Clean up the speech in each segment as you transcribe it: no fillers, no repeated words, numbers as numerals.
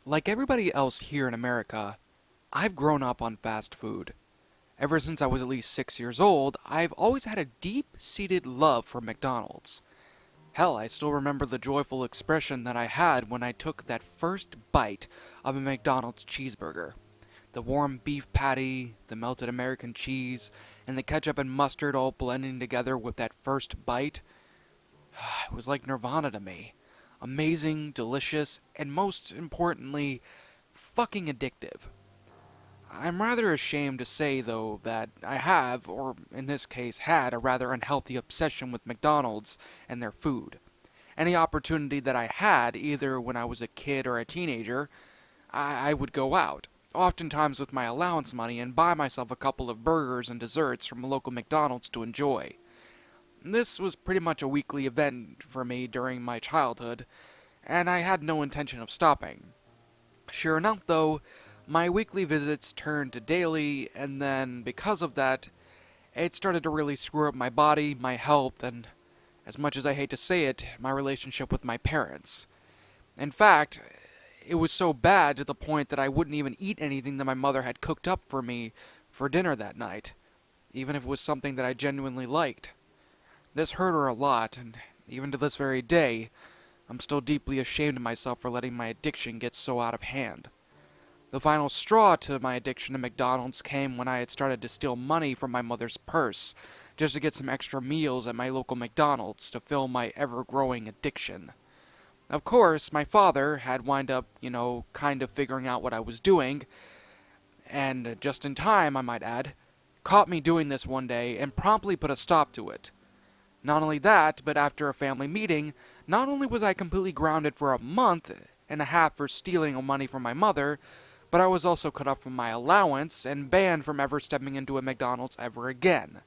Like everybody else here in America, I've grown up on fast food. Ever since I was at least 6 years old, I've always had a deep-seated love for McDonald's. Hell, I still remember the joyful expression that I had when I took that first bite of a McDonald's cheeseburger. The warm beef patty, the melted American cheese, and the ketchup and mustard all blending together with that first bite. It was like nirvana to me. Amazing, delicious, and most importantly, fucking addictive. I'm rather ashamed to say, though, that I have, or in this case had, a rather unhealthy obsession with McDonald's and their food. Any opportunity that I had, either when I was a kid or a teenager, I would go out, oftentimes with my allowance money, and buy myself a couple of burgers and desserts from a local McDonald's to enjoy. This was pretty much a weekly event for me during my childhood, and I had no intention of stopping. Sure enough, though, my weekly visits turned to daily, and then, because of that, it started to really screw up my body, my health, and, as much as I hate to say it, my relationship with my parents. In fact, it was so bad to the point that I wouldn't even eat anything that my mother had cooked up for me for dinner that night, even if it was something that I genuinely liked. This hurt her a lot, and even to this very day, I'm still deeply ashamed of myself for letting my addiction get so out of hand. The final straw to my addiction to McDonald's came when I had started to steal money from my mother's purse just to get some extra meals at my local McDonald's to fill my ever-growing addiction. Of course, my father had wind up, kind of figuring out what I was doing, and just in time, I might add, caught me doing this one day and promptly put a stop to it. Not only that, but after a family meeting, not only was I completely grounded for a month and a half for stealing money from my mother, but I was also cut off from my allowance and banned from ever stepping into a McDonald's ever again.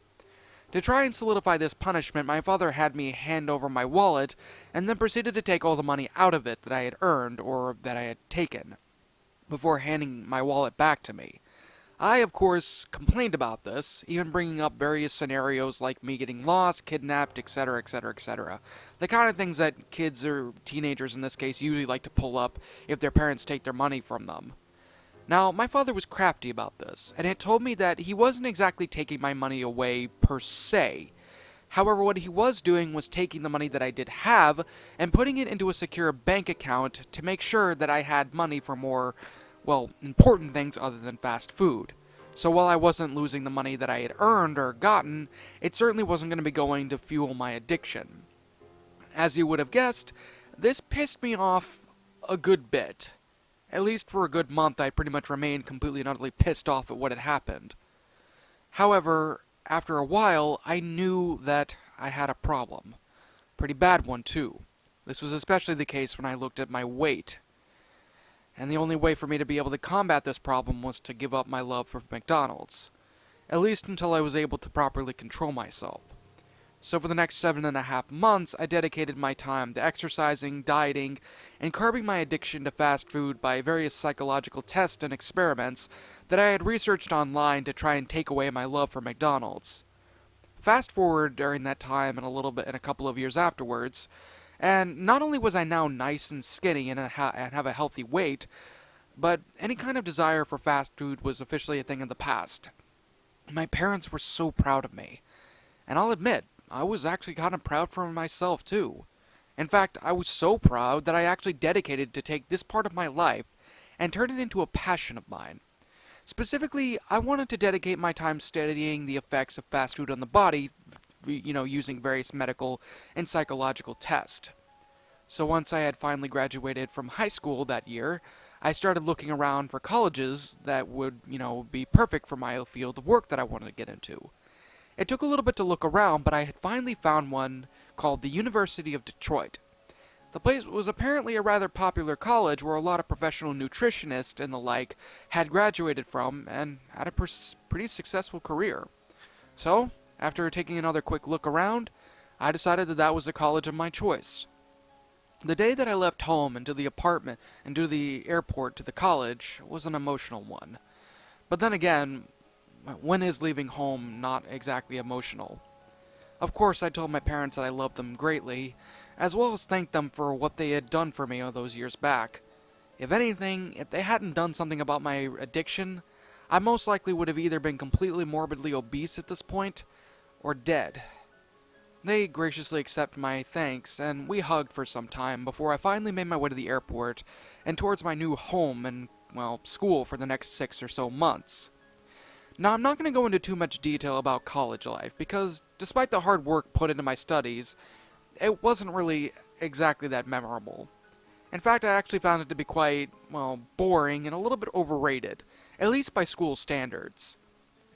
To try and solidify this punishment, my father had me hand over my wallet and then proceeded to take all the money out of it that I had earned or that I had taken, before handing my wallet back to me. I, of course, complained about this, even bringing up various scenarios like me getting lost, kidnapped, etc., etc., etc. The kind of things that kids or teenagers in this case usually like to pull up if their parents take their money from them. Now, my father was crafty about this, and had told me that he wasn't exactly taking my money away per se. However, what he was doing was taking the money that I did have and putting it into a secure bank account to make sure that I had money for more, important things other than fast food. So while I wasn't losing the money that I had earned or gotten, it certainly wasn't going to be going to fuel my addiction. As you would have guessed, this pissed me off a good bit. At least for a good month, I pretty much remained completely and utterly pissed off at what had happened. However, after a while, I knew that I had a problem. Pretty bad one, too. This was especially the case when I looked at my weight. And the only way for me to be able to combat this problem was to give up my love for McDonald's. At least until I was able to properly control myself. So for the next 7.5 months, I dedicated my time to exercising, dieting, and curbing my addiction to fast food by various psychological tests and experiments that I had researched online to try and take away my love for McDonald's. Fast forward during that time and a couple of years afterwards, and not only was I now nice and skinny and have a healthy weight, but any kind of desire for fast food was officially a thing of the past. My parents were so proud of me. And I'll admit, I was actually kind of proud for myself, too. In fact, I was so proud that I actually dedicated to take this part of my life and turn it into a passion of mine. Specifically, I wanted to dedicate my time studying the effects of fast food on the body, using various medical and psychological tests. So once I had finally graduated from high school that year, I started looking around for colleges that would, be perfect for my field of work that I wanted to get into. It took a little bit to look around, but I had finally found one called the University of Detroit. The place was apparently a rather popular college where a lot of professional nutritionists and the like had graduated from and had a pretty successful career. So, after taking another quick look around, I decided that that was the college of my choice. The day that I left home and to the airport to the college was an emotional one. But then again, when is leaving home not exactly emotional? Of course, I told my parents that I loved them greatly, as well as thanked them for what they had done for me all those years back. If anything, if they hadn't done something about my addiction, I most likely would have either been completely morbidly obese at this point, or dead. They graciously accepted my thanks, and we hugged for some time before I finally made my way to the airport and towards my new home and, well, school for the next 6 or so months. Now, I'm not going to go into too much detail about college life, because despite the hard work put into my studies, it wasn't really exactly that memorable. In fact, I actually found it to be quite, well, boring and a little bit overrated, at least by school standards.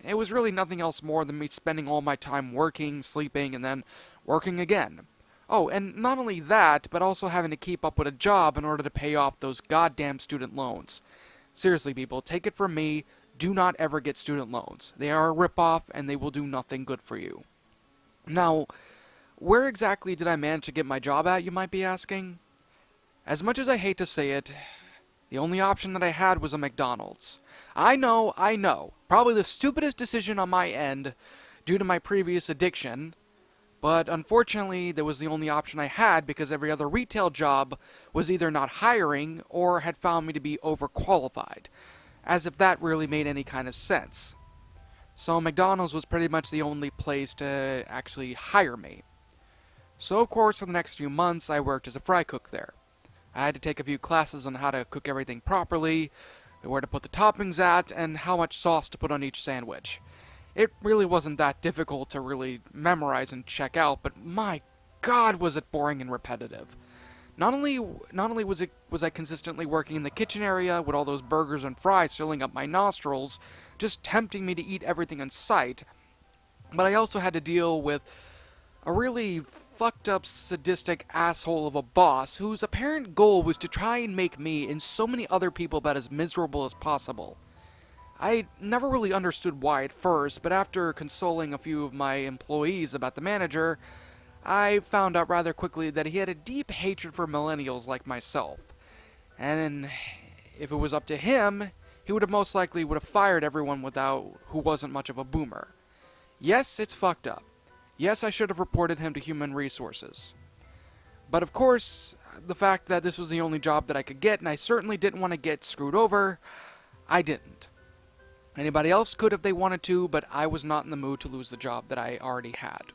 It was really nothing else more than me spending all my time working, sleeping, and then working again. Oh, and not only that, but also having to keep up with a job in order to pay off those goddamn student loans. Seriously, people, take it from me, do not ever get student loans. They are a ripoff, and they will do nothing good for you. Now, where exactly did I manage to get my job at, you might be asking? As much as I hate to say it, the only option that I had was a McDonald's. I know. Probably the stupidest decision on my end due to my previous addiction, but unfortunately, that was the only option I had because every other retail job was either not hiring or had found me to be overqualified, as if that really made any kind of sense. So McDonald's was pretty much the only place to actually hire me. So of course, for the next few months, I worked as a fry cook there. I had to take a few classes on how to cook everything properly, where to put the toppings at, and how much sauce to put on each sandwich. It really wasn't that difficult to really memorize and check out, but my god was it boring and repetitive. Not only was I consistently working in the kitchen area with all those burgers and fries filling up my nostrils, just tempting me to eat everything in sight, but I also had to deal with a really fucked up sadistic asshole of a boss whose apparent goal was to try and make me and so many other people about as miserable as possible. I never really understood why at first, but after consoling a few of my employees about the manager, I found out rather quickly that he had a deep hatred for millennials like myself. And if it was up to him, he would have most likely would have fired everyone who wasn't much of a boomer. Yes, it's fucked up. Yes, I should have reported him to human resources. But of course, the fact that this was the only job that I could get, and I certainly didn't want to get screwed over, I didn't. Anybody else could if they wanted to, but I was not in the mood to lose the job that I already had.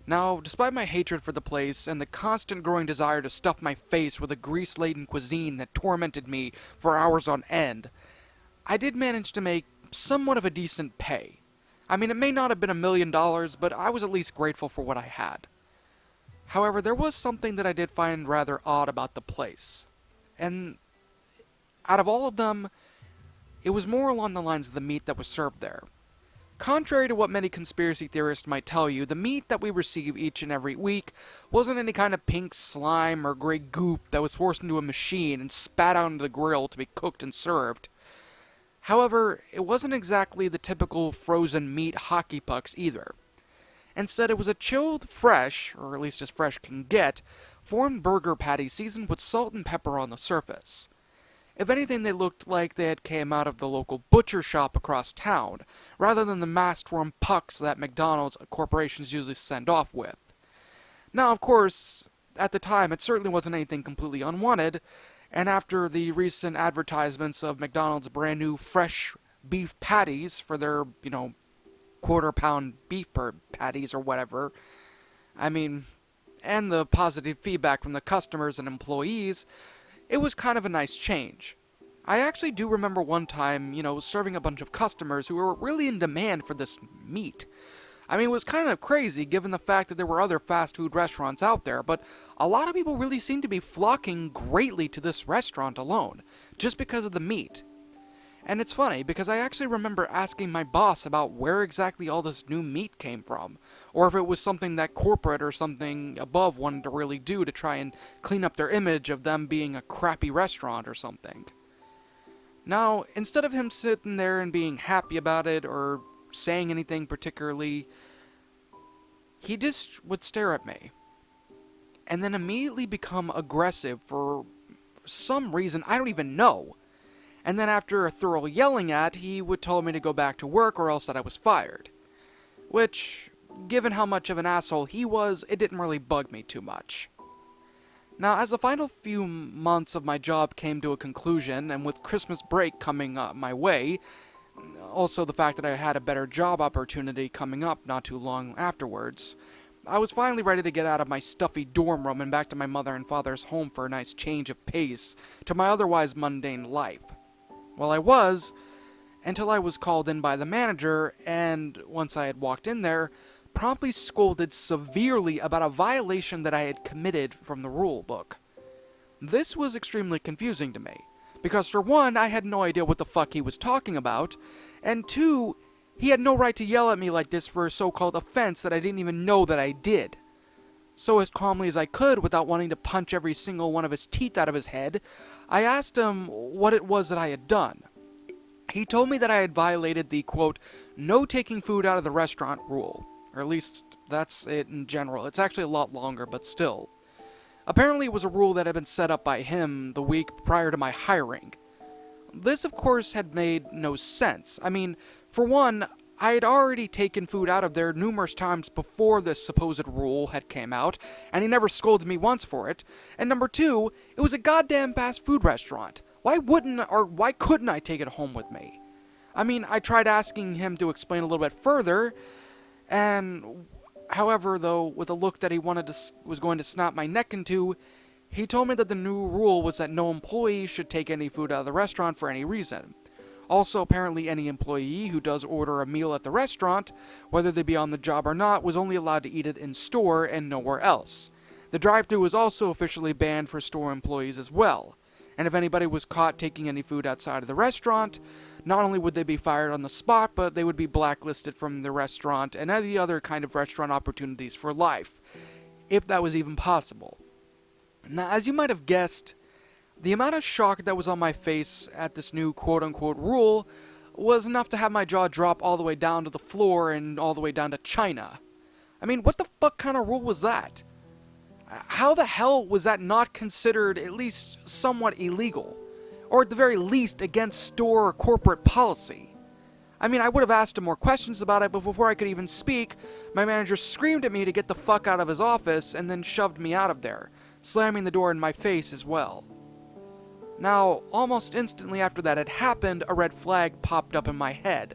Now, despite my hatred for the place and the constant growing desire to stuff my face with a grease-laden cuisine that tormented me for hours on end, I did manage to make somewhat of a decent pay. I mean, it may not have been $1 million, but I was at least grateful for what I had. However, there was something that I did find rather odd about the place. And out of all of them, it was more along the lines of the meat that was served there. Contrary to what many conspiracy theorists might tell you, the meat that we receive each and every week wasn't any kind of pink slime or gray goop that was forced into a machine and spat out into the grill to be cooked and served. However, it wasn't exactly the typical frozen meat hockey pucks either. Instead, it was a chilled, fresh, or at least as fresh can get, formed burger patty seasoned with salt and pepper on the surface. If anything, they looked like they had came out of the local butcher shop across town, rather than the mass-formed pucks that McDonald's corporations usually send off with. Now, of course, at the time, it certainly wasn't anything completely unwanted, and after the recent advertisements of McDonald's brand new fresh beef patties for their, quarter-pound beef patties or whatever, and the positive feedback from the customers and employees, it was kind of a nice change. I actually do remember one time, serving a bunch of customers who were really in demand for this meat. It was kind of crazy given the fact that there were other fast food restaurants out there, but a lot of people really seemed to be flocking greatly to this restaurant alone, just because of the meat. And it's funny, because I actually remember asking my boss about where exactly all this new meat came from, or if it was something that corporate or something above wanted to really do to try and clean up their image of them being a crappy restaurant or something. Now, instead of him sitting there and being happy about it, or saying anything particularly, he just would stare at me, and then immediately become aggressive for some reason I don't even know. And then after a thorough yelling at, he would tell me to go back to work or else that I was fired. Which, given how much of an asshole he was, it didn't really bug me too much. Now, as the final few months of my job came to a conclusion, and with Christmas break coming up my way, also the fact that I had a better job opportunity coming up not too long afterwards, I was finally ready to get out of my stuffy dorm room and back to my mother and father's home for a nice change of pace to my otherwise mundane life. Well, I was, until I was called in by the manager, and once I had walked in there, promptly scolded severely about a violation that I had committed from the rule book. This was extremely confusing to me, because for one, I had no idea what the fuck he was talking about, and two, he had no right to yell at me like this for a so-called offense that I didn't even know that I did. So as calmly as I could, without wanting to punch every single one of his teeth out of his head, I asked him what it was that I had done. He told me that I had violated the, quote, no taking food out of the restaurant rule. Or at least, that's it in general. It's actually a lot longer, but still. Apparently it was a rule that had been set up by him the week prior to my hiring. This, of course, had made no sense. I mean, for one, I had already taken food out of there numerous times before this supposed rule had came out, and he never scolded me once for it. And number two, it was a goddamn fast food restaurant. Why couldn't I take it home with me? I mean, I tried asking him to explain a little bit further, and however, though, with a look that he was going to snap my neck into, he told me that the new rule was that no employee should take any food out of the restaurant for any reason. Also, apparently any employee who does order a meal at the restaurant, whether they be on the job or not, was only allowed to eat it in store and nowhere else. The drive-thru was also officially banned for store employees as well. And if anybody was caught taking any food outside of the restaurant, not only would they be fired on the spot, but they would be blacklisted from the restaurant and any other kind of restaurant opportunities for life, if that was even possible. Now, as you might have guessed, the amount of shock that was on my face at this new quote-unquote rule was enough to have my jaw drop all the way down to the floor and all the way down to China. I mean, what the fuck kind of rule was that? How the hell was that not considered at least somewhat illegal? Or at the very least against store or corporate policy? I mean, I would have asked him more questions about it, but before I could even speak, my manager screamed at me to get the fuck out of his office and then shoved me out of there, slamming the door in my face as well. Now, almost instantly after that had happened, a red flag popped up in my head.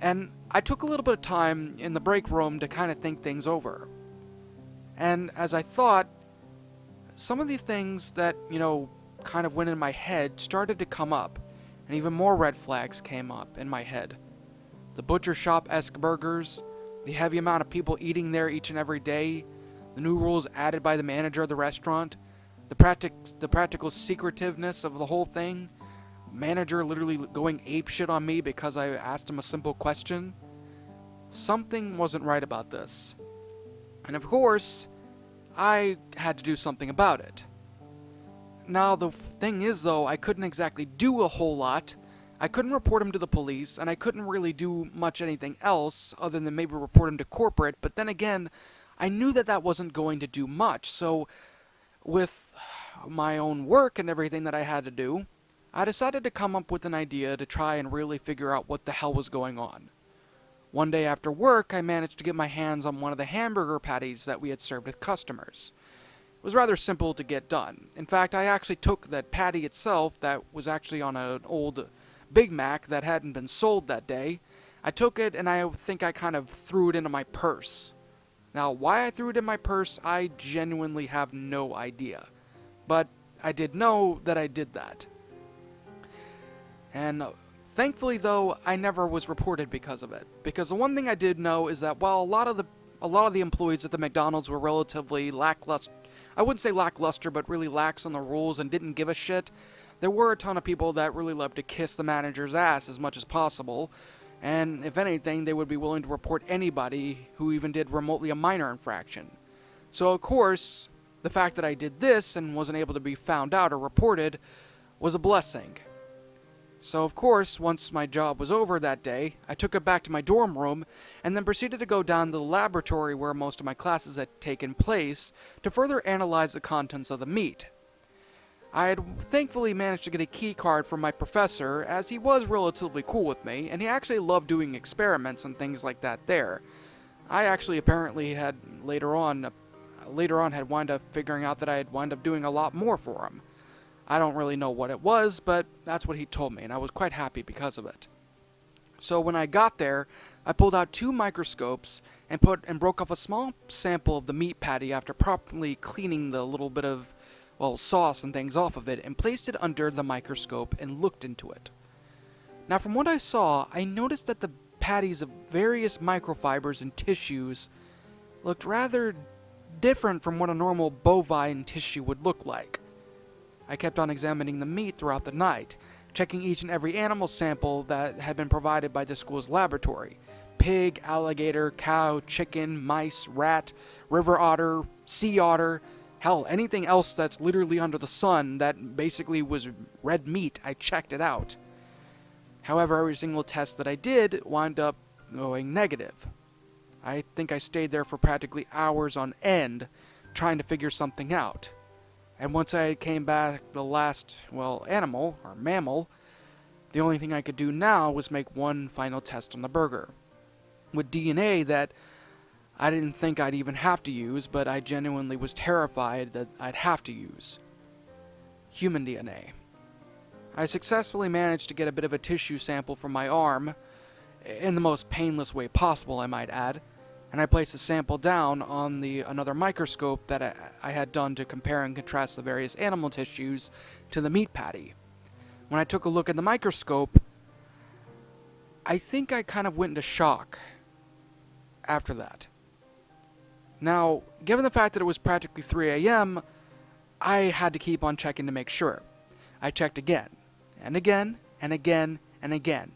And I took a little bit of time in the break room to kind of think things over. And as I thought, some of the things that, kind of went in my head started to come up, and even more red flags came up in my head. The butcher shop-esque burgers, the heavy amount of people eating there each and every day, the new rules added by the manager of the restaurant, the practical secretiveness of the whole thing, manager literally going apeshit on me because I asked him a simple question. Something wasn't right about this. And of course, I had to do something about it. Now, the thing is, though, I couldn't exactly do a whole lot. I couldn't report him to the police, and I couldn't really do much anything else other than maybe report him to corporate, but then again, I knew that that wasn't going to do much, so with my own work and everything that I had to do, I decided to come up with an idea to try and really figure out what the hell was going on. One day after work, I managed to get my hands on one of the hamburger patties that we had served with customers. It was rather simple to get done. In fact, I actually took that patty itself that was actually on an old Big Mac that hadn't been sold that day. I took it and I think I kind of threw it into my purse. Now, why I threw it in my purse, I genuinely have no idea. But I did know that I did that. And thankfully, though, I never was reported because of it. Because the one thing I did know is that while a lot of the employees at the McDonald's were relatively lackluster, I wouldn't say lackluster, but really lax on the rules and didn't give a shit, there were a ton of people that really loved to kiss the manager's ass as much as possible. And if anything, they would be willing to report anybody who even did remotely a minor infraction. So, of course, the fact that I did this and wasn't able to be found out or reported was a blessing. So, of course, once my job was over that day, I took it back to my dorm room and then proceeded to go down to the laboratory where most of my classes had taken place to further analyze the contents of the meat. I had thankfully managed to get a key card from my professor, as he was relatively cool with me, and he actually loved doing experiments and things like that there. I actually apparently had later on later on had wound up figuring out that I had wound up doing a lot more for him. I don't really know what it was, but that's what he told me, and I was quite happy because of it. So when I got there, I pulled out 2 microscopes and broke off a small sample of the meat patty after properly cleaning the little bit of, sauce and things off of it, and placed it under the microscope and looked into it. Now, from what I saw, I noticed that the patties of various microfibers and tissues looked rather different from what a normal bovine tissue would look like. I kept on examining the meat throughout the night, checking each and every animal sample that had been provided by the school's laboratory. Pig, alligator, cow, chicken, mice, rat, river otter, sea otter, hell, anything else that's literally under the sun that basically was red meat, I checked it out. However, every single test that I did wound up going negative. I think I stayed there for practically hours on end, trying to figure something out. And once I came back the last, animal, or mammal, the only thing I could do now was make one final test on the burger. With DNA that I didn't think I'd even have to use, but I genuinely was terrified that I'd have to use. Human DNA. I successfully managed to get a bit of a tissue sample from my arm, in the most painless way possible, I might add, and I placed the sample down on another microscope that I had done to compare and contrast the various animal tissues to the meat patty. When I took a look at the microscope, I think I kind of went into shock after that. Now, given the fact that it was practically 3 a.m., I had to keep on checking to make sure. I checked again, and again, and again, and again.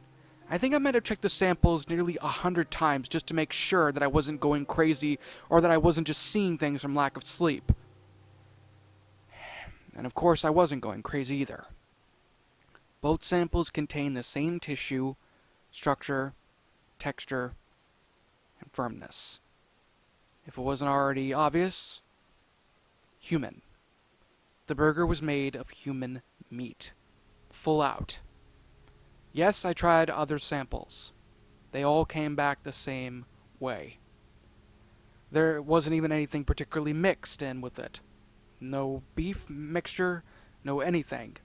I think I might have checked the samples nearly 100 times just to make sure that I wasn't going crazy or that I wasn't just seeing things from lack of sleep. And of course, I wasn't going crazy either. Both samples contain the same tissue, structure, texture, and firmness. If it wasn't already obvious, human. The burger was made of human meat. Full out. Yes, I tried other samples. They all came back the same way. There wasn't even anything particularly mixed in with it. No beef mixture, no anything.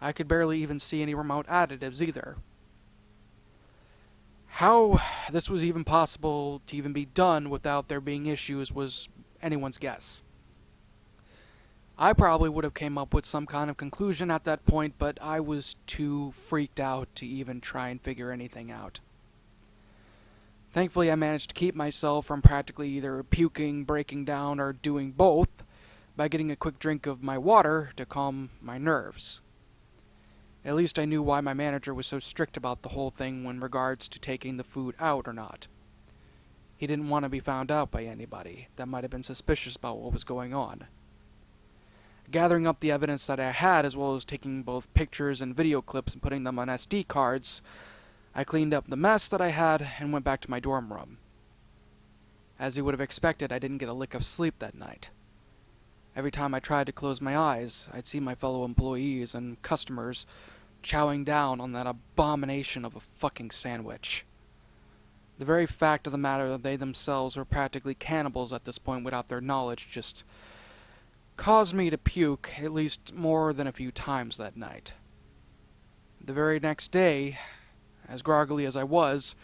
I could barely even see any remote additives either. How this was even possible to even be done without there being issues was anyone's guess. I probably would have came up with some kind of conclusion at that point, but I was too freaked out to even try and figure anything out. Thankfully, I managed to keep myself from practically either puking, breaking down, or doing both by getting a quick drink of my water to calm my nerves. At least I knew why my manager was so strict about the whole thing in regards to taking the food out or not. He didn't want to be found out by anybody that might have been suspicious about what was going on. Gathering up the evidence that I had, as well as taking both pictures and video clips and putting them on SD cards, I cleaned up the mess that I had and went back to my dorm room. As you would have expected, I didn't get a lick of sleep that night. Every time I tried to close my eyes, I'd see my fellow employees and customers chowing down on that abomination of a fucking sandwich. The very fact of the matter that they themselves were practically cannibals at this point without their knowledge just caused me to puke at least more than a few times that night. The very next day, as groggily as I was,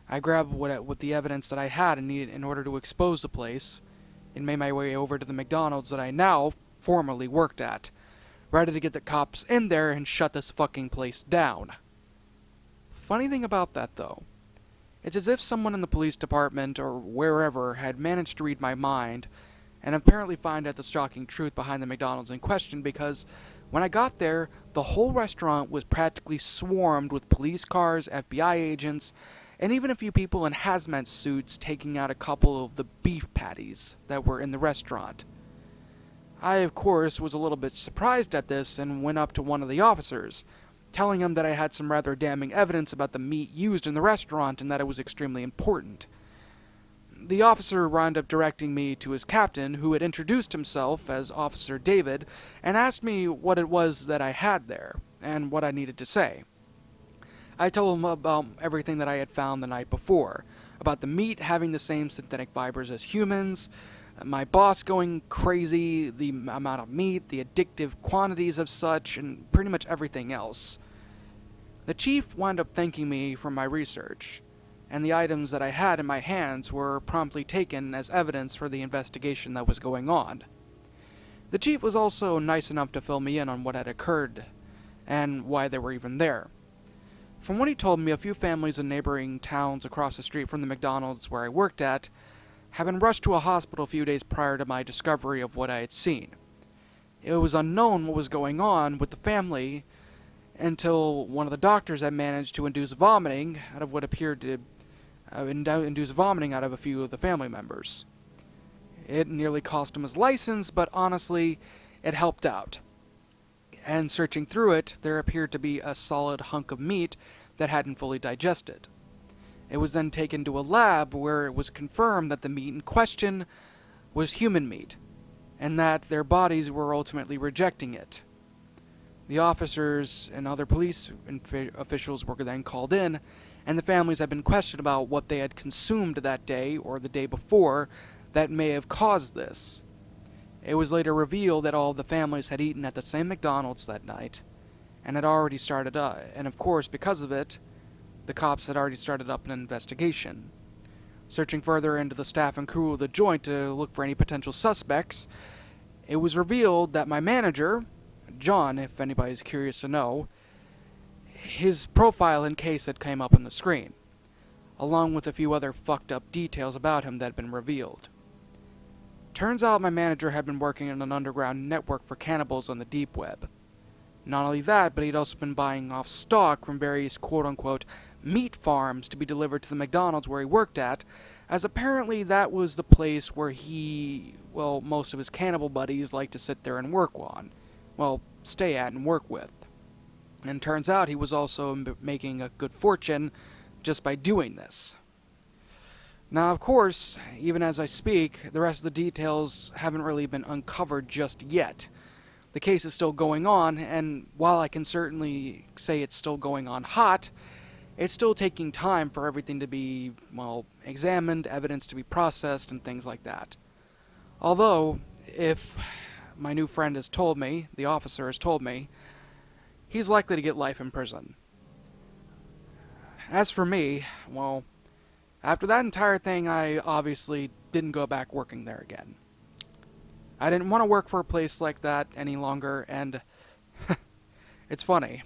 I grabbed what the evidence that I had and needed in order to expose the place, and made my way over to the McDonald's that I now formerly worked at, ready to get the cops in there and shut this fucking place down. Funny thing about that, though, it's as if someone in the police department or wherever had managed to read my mind and apparently find out the shocking truth behind the McDonald's in question, because when I got there, the whole restaurant was practically swarmed with police cars, FBI agents, and even a few people in hazmat suits taking out a couple of the beef patties that were in the restaurant. I, of course, was a little bit surprised at this and went up to one of the officers, telling him that I had some rather damning evidence about the meat used in the restaurant and that it was extremely important. The officer wound up directing me to his captain, who had introduced himself as Officer David, and asked me what it was that I had there, and what I needed to say. I told him about everything that I had found the night before, about the meat having the same synthetic fibers as humans, my boss going crazy, the amount of meat, the addictive quantities of such, and pretty much everything else. The chief wound up thanking me for my research, and the items that I had in my hands were promptly taken as evidence for the investigation that was going on. The chief was also nice enough to fill me in on what had occurred and why they were even there. From what he told me, a few families in neighboring towns across the street from the McDonald's where I worked at had been rushed to a hospital a few days prior to my discovery of what I had seen. It was unknown what was going on with the family until one of the doctors had managed to induce vomiting out of what appeared to induce vomiting out of a few of the family members. It nearly cost him his license, but honestly, it helped out. And searching through it, there appeared to be a solid hunk of meat that hadn't fully digested. It was then taken to a lab where it was confirmed that the meat in question was human meat, and that their bodies were ultimately rejecting it. The officers and other police officials were then called in, and the families had been questioned about what they had consumed that day or the day before that may have caused this. It was later revealed that all the families had eaten at the same McDonald's that night, and had already started and of course, because of it, the cops had already started up an investigation. Searching further into the staff and crew of the joint to look for any potential suspects, it was revealed that my manager, John, if anybody's curious to know, his profile and case had come up on the screen, along with a few other fucked up details about him that had been revealed. Turns out my manager had been working in an underground network for cannibals on the deep web. Not only that, but he'd also been buying off stock from various quote-unquote meat farms to be delivered to the McDonald's where he worked at, as apparently that was the place where most of his cannibal buddies liked to sit there and work on. Stay at and work with. And turns out he was also making a good fortune just by doing this. Now, of course, even as I speak, the rest of the details haven't really been uncovered just yet. The case is still going on, and while I can certainly say it's still going on hot, it's still taking time for everything to be, examined, evidence to be processed, and things like that. Although, if my new friend has told me, the officer has told me, he's likely to get life in prison. As for me, after that entire thing, I obviously didn't go back working there again. I didn't want to work for a place like that any longer, and it's funny.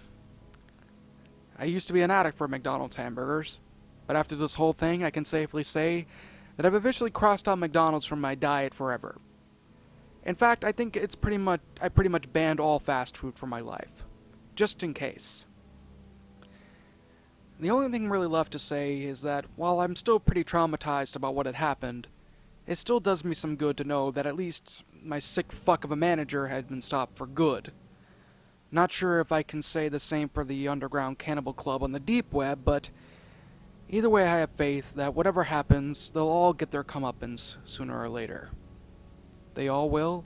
I used to be an addict for McDonald's hamburgers, but after this whole thing, I can safely say that I've officially crossed out McDonald's from my diet forever. In fact, I think I pretty much banned all fast food from my life, just in case. The only thing really left to say is that while I'm still pretty traumatized about what had happened, it still does me some good to know that at least my sick fuck of a manager had been stopped for good. Not sure if I can say the same for the underground cannibal club on the deep web, but either way I have faith that whatever happens, they'll all get their comeuppance sooner or later. They all will,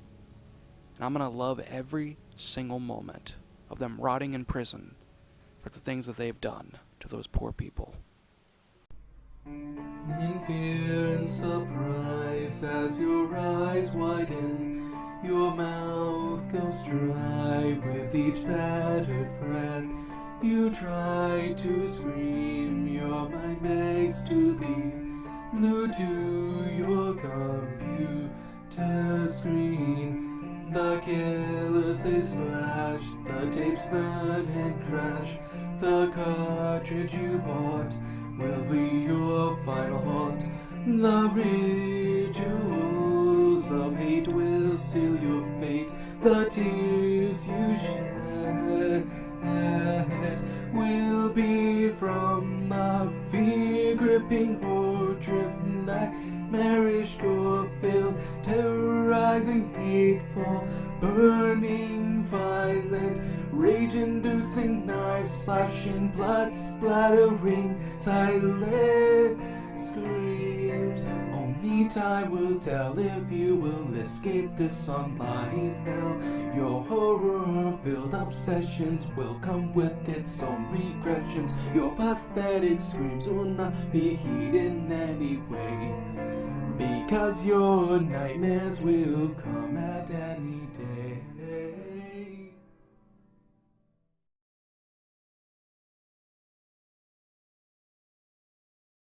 and I'm gonna love every single moment of them rotting in prison for the things that they've done to those poor people. In fear and surprise, as your eyes widen, your mouth goes dry with each battered breath. You try to scream, your mind begs to leave, glued to your computer screen. The killers they slash, the tapes burn and crash. The cartridge you bought will be your final haunt. The rituals of hate will seal your fate. The tears you shed will be from the fear-gripping horror-driven nightmarish gore-filled, terrorizing, hateful, burning, violent, rage-inducing, knife-slashing, blood-splattering, silent screams. Only time will tell if you will escape this online hell. Your horror-filled obsessions will come with its own regressions. Your pathetic screams will not be heeded in any way, because 'cause your nightmares will come at any day.